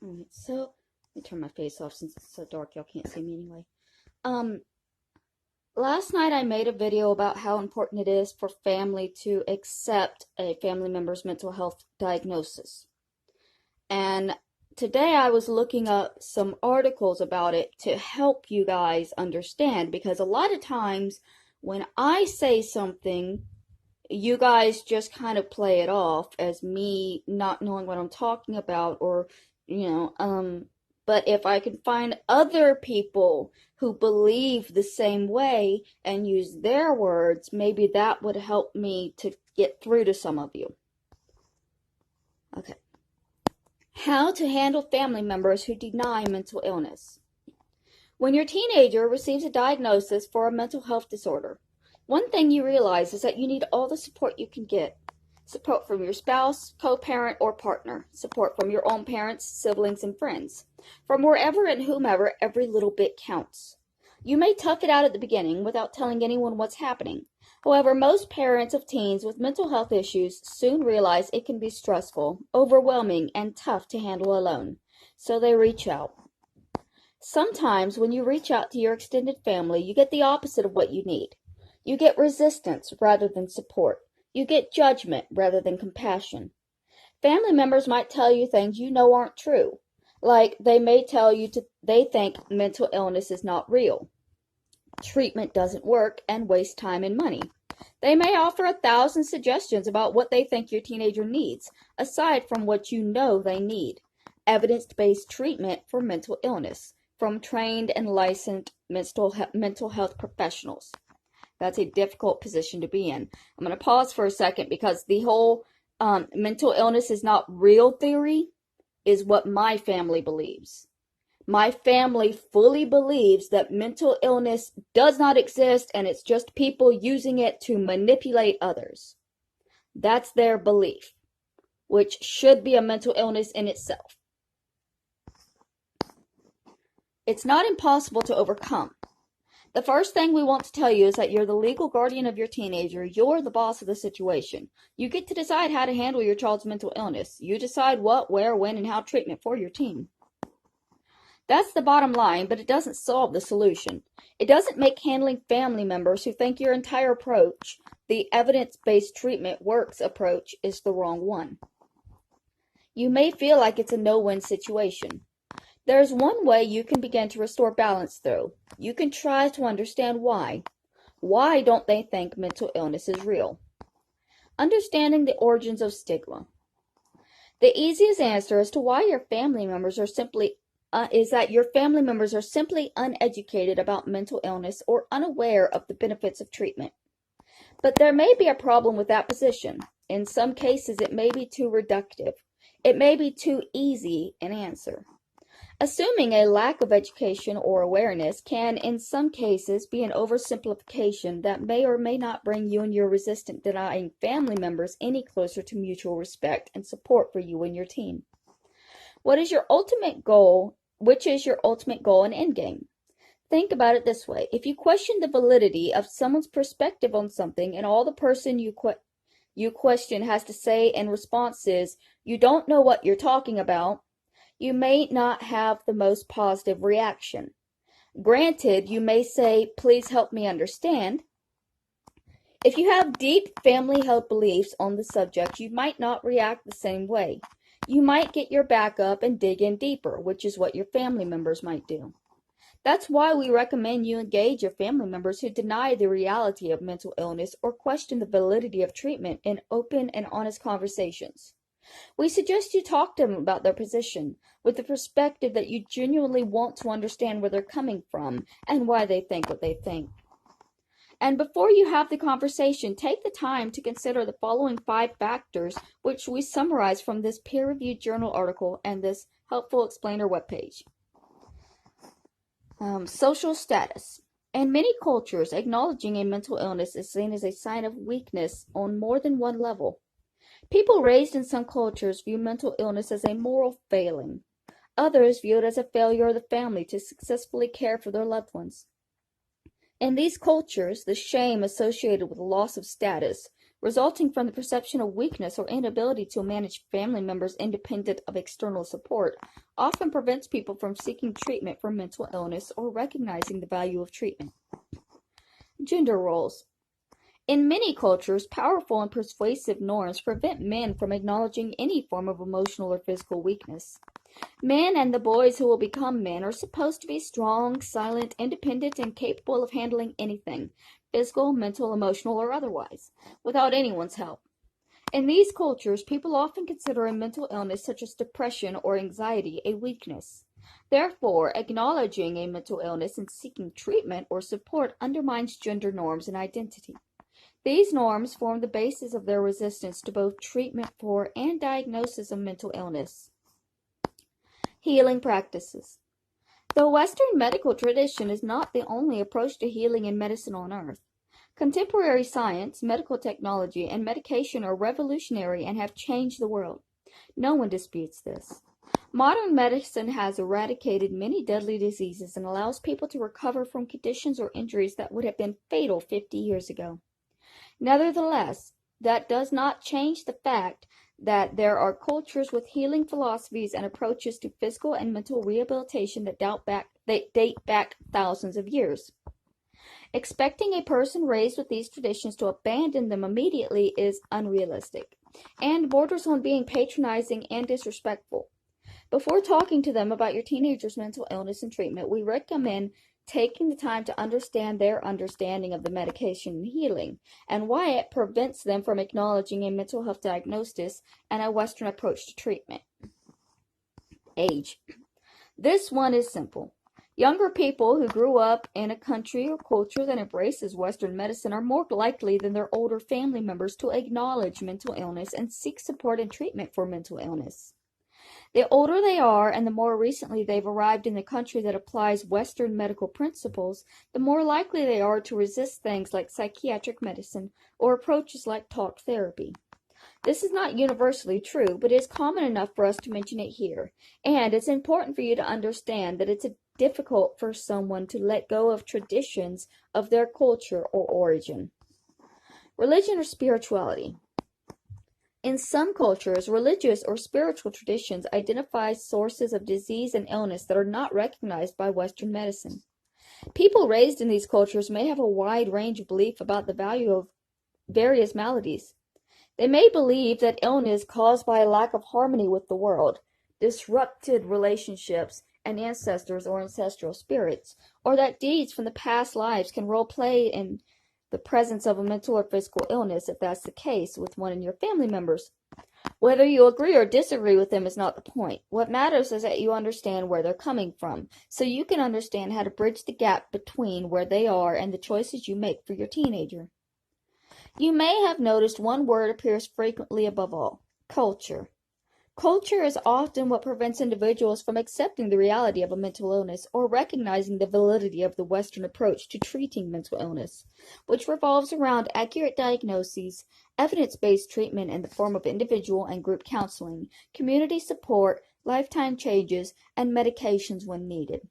Alright, so let me turn my face off since it's so dark y'all can't see me anyway. Um, Last night I made a video about how important it is for family to accept a family member's mental health diagnosis. And today I was looking up some articles about it to help you guys understand, because a lot of times when I say something, you guys just kind of play it off as me not knowing what I'm talking about, or but if I can find other people who believe the same way and use their words, maybe that would help me to get through to some of you. Okay. How to handle family members who deny mental illness. When your teenager receives a diagnosis for a mental health disorder, one thing you realize is that you need all the support you can get. Support from your spouse, co-parent, or partner. Support from your own parents, siblings, and friends. From wherever and whomever, every little bit counts. You may tough it out at the beginning without telling anyone what's happening. However, most parents of teens with mental health issues soon realize it can be stressful, overwhelming, and tough to handle alone. So they reach out. Sometimes when you reach out to your extended family, you get the opposite of what you need. You get resistance rather than support. You get judgment rather than compassion. Family members might tell you things you know aren't true. Like they may tell you they think mental illness is not real. Treatment doesn't work and waste time and money. They may offer 1,000 suggestions about what they think your teenager needs, aside from what you know they need. Evidence-based treatment for mental illness from trained and licensed mental health professionals. That's a difficult position to be in. I'm going to pause for a second, because the whole mental illness is not real theory is what my family believes. My family fully believes that mental illness does not exist and it's just people using it to manipulate others. That's their belief, which should be a mental illness in itself. It's not impossible to overcome. The first thing we want to tell you is that you're the legal guardian of your teenager. You're the boss of the situation. You get to decide how to handle your child's mental illness. You decide what, where, when, and how treatment for your teen. That's the bottom line, but it doesn't solve the solution. It doesn't make handling family members who think your entire approach, the evidence-based treatment works approach, is the wrong one. You may feel like it's a no-win situation. There's one way you can begin to restore balance, though. You can try to understand why. Why don't they think mental illness is real? Understanding the origins of stigma. The easiest answer as to why your family members are simply uneducated about mental illness or unaware of the benefits of treatment. But there may be a problem with that position. In some cases, it may be too reductive. It may be too easy an answer. Assuming a lack of education or awareness can, in some cases, be an oversimplification that may or may not bring you and your resistant denying family members any closer to mutual respect and support for you and your teen. Which is your ultimate goal and end game? Think about it this way. If you question the validity of someone's perspective on something and all the person you question has to say in response is, "You don't know what you're talking about," you may not have the most positive reaction. Granted, you may say, "Please help me understand." If you have deep family-held beliefs on the subject, you might not react the same way. You might get your back up and dig in deeper, which is what your family members might do. That's why we recommend you engage your family members who deny the reality of mental illness or question the validity of treatment in open and honest conversations. We suggest you talk to them about their position with the perspective that you genuinely want to understand where they're coming from and why they think what they think. And before you have the conversation, take the time to consider the following 5 factors, which we summarize from this peer-reviewed journal article and this helpful explainer webpage. Social status. In many cultures, acknowledging a mental illness is seen as a sign of weakness on more than one level. People raised in some cultures view mental illness as a moral failing. Others view it as a failure of the family to successfully care for their loved ones. In these cultures, the shame associated with loss of status resulting from the perception of weakness or inability to manage family members independent of external support, often prevents people from seeking treatment for mental illness or recognizing the value of treatment. Gender roles. In many cultures, powerful and persuasive norms prevent men from acknowledging any form of emotional or physical weakness. Men and the boys who will become men are supposed to be strong, silent, independent, and capable of handling anything, physical, mental, emotional, or otherwise, without anyone's help. In these cultures, people often consider a mental illness such as depression or anxiety a weakness. Therefore, acknowledging a mental illness and seeking treatment or support undermines gender norms and identity. These norms form the basis of their resistance to both treatment for and diagnosis of mental illness. Healing practices. The Western medical tradition is not the only approach to healing and medicine on earth. Contemporary science, medical technology, and medication are revolutionary and have changed the world. No one disputes this. Modern medicine has eradicated many deadly diseases and allows people to recover from conditions or injuries that would have been fatal 50 years ago. Nevertheless, that does not change the fact that there are cultures with healing philosophies and approaches to physical and mental rehabilitation that date back thousands of years. Expecting a person raised with these traditions to abandon them immediately is unrealistic, and borders on being patronizing and disrespectful. Before talking to them about your teenager's mental illness and treatment, we recommend taking the time to understand their understanding of the medication and healing, and why it prevents them from acknowledging a mental health diagnosis and a Western approach to treatment. Age. This one is simple. Younger people who grew up in a country or culture that embraces Western medicine are more likely than their older family members to acknowledge mental illness and seek support and treatment for mental illness. The older they are and the more recently they've arrived in the country that applies Western medical principles, the more likely they are to resist things like psychiatric medicine or approaches like talk therapy. This is not universally true, but it is common enough for us to mention it here, and it's important for you to understand that it's difficult for someone to let go of traditions of their culture or origin. Religion or spirituality. In some cultures, religious or spiritual traditions identify sources of disease and illness that are not recognized by Western medicine. People raised in these cultures may have a wide range of belief about the value of various maladies. They may believe that illness caused by a lack of harmony with the world, disrupted relationships, and ancestors or ancestral spirits, or that deeds from the past lives can role play in the presence of a mental or physical illness if that's the case with one of your family members. Whether you agree or disagree with them is not the point. What matters is that you understand where they're coming from, so you can understand how to bridge the gap between where they are and the choices you make for your teenager. You may have noticed one word appears frequently above all: culture. Culture is often what prevents individuals from accepting the reality of a mental illness or recognizing the validity of the Western approach to treating mental illness, which revolves around accurate diagnoses, evidence-based treatment in the form of individual and group counseling, community support, lifetime changes, and medications when needed.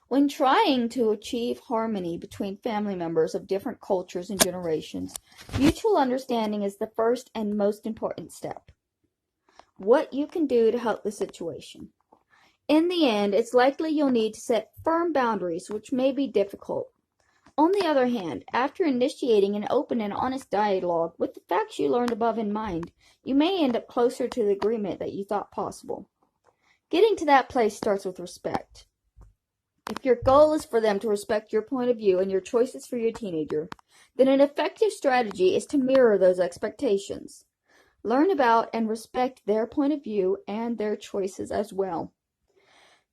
When trying to achieve harmony between family members of different cultures and generations, mutual understanding is the first and most important step. What you can do to help the situation. In the end, it's likely you'll need to set firm boundaries, which may be difficult. On the other hand, after initiating an open and honest dialogue with the facts you learned above in mind, you may end up closer to the agreement that you thought possible. Getting to that place starts with respect. If your goal is for them to respect your point of view and your choices for your teenager, then an effective strategy is to mirror those expectations. Learn about and respect their point of view and their choices as well.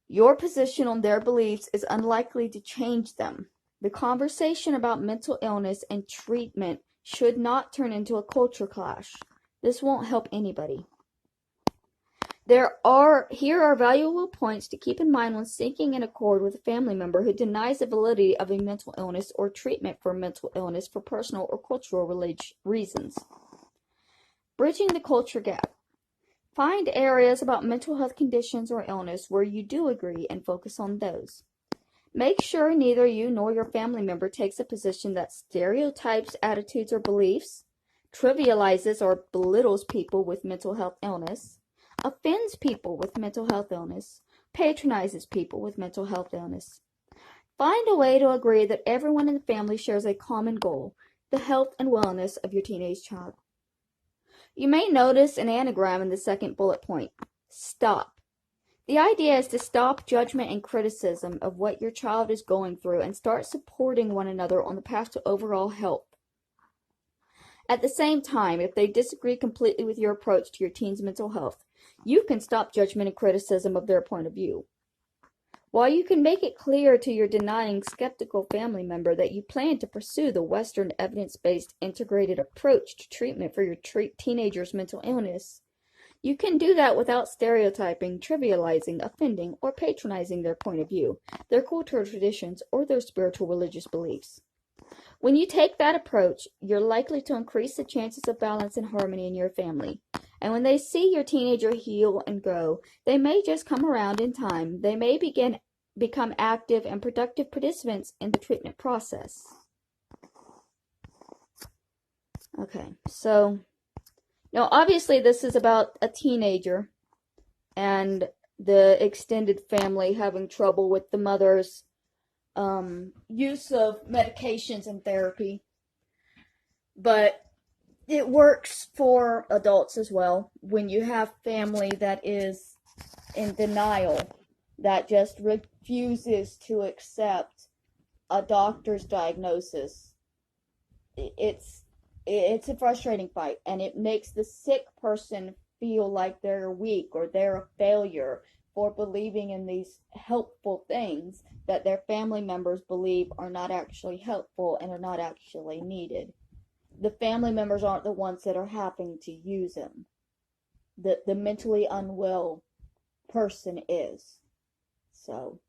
Your position on their beliefs is unlikely to change them. The conversation about mental illness and treatment should not turn into a culture clash. This won't help anybody. Here are valuable points to keep in mind when seeking an accord with a family member who denies the validity of a mental illness or treatment for mental illness for personal or cultural reasons. Bridging the culture gap. Find areas about mental health conditions or illness where you do agree and focus on those. Make sure neither you nor your family member takes a position that stereotypes attitudes or beliefs, trivializes or belittles people with mental health illness, offends people with mental health illness, patronizes people with mental health illness. Find a way to agree that everyone in the family shares a common goal, the health and wellness of your teenage child. You may notice an anagram in the second bullet point. Stop. The idea is to stop judgment and criticism of what your child is going through and start supporting one another on the path to overall health. At the same time, if they disagree completely with your approach to your teen's mental health, you can stop judgment and criticism of their point of view. While you can make it clear to your denying, skeptical family member that you plan to pursue the Western evidence-based integrated approach to treatment for your teenager's mental illness, you can do that without stereotyping, trivializing, offending, or patronizing their point of view, their cultural traditions, or their spiritual religious beliefs. When you take that approach, you're likely to increase the chances of balance and harmony in your family. And when they see your teenager heal and grow, they may just come around in time. They may become active and productive participants in the treatment process. Okay, so now obviously this is about a teenager and the extended family having trouble with the mother's use of medications and therapy. But it works for adults as well when you have family that is in denial, that just refuses to accept a doctor's diagnosis. It's a frustrating fight, and it makes the sick person feel like they're weak or they're a failure for believing in these helpful things that their family members believe are not actually helpful and are not actually needed. The family members aren't the ones that are having to use them. The mentally unwell person is. So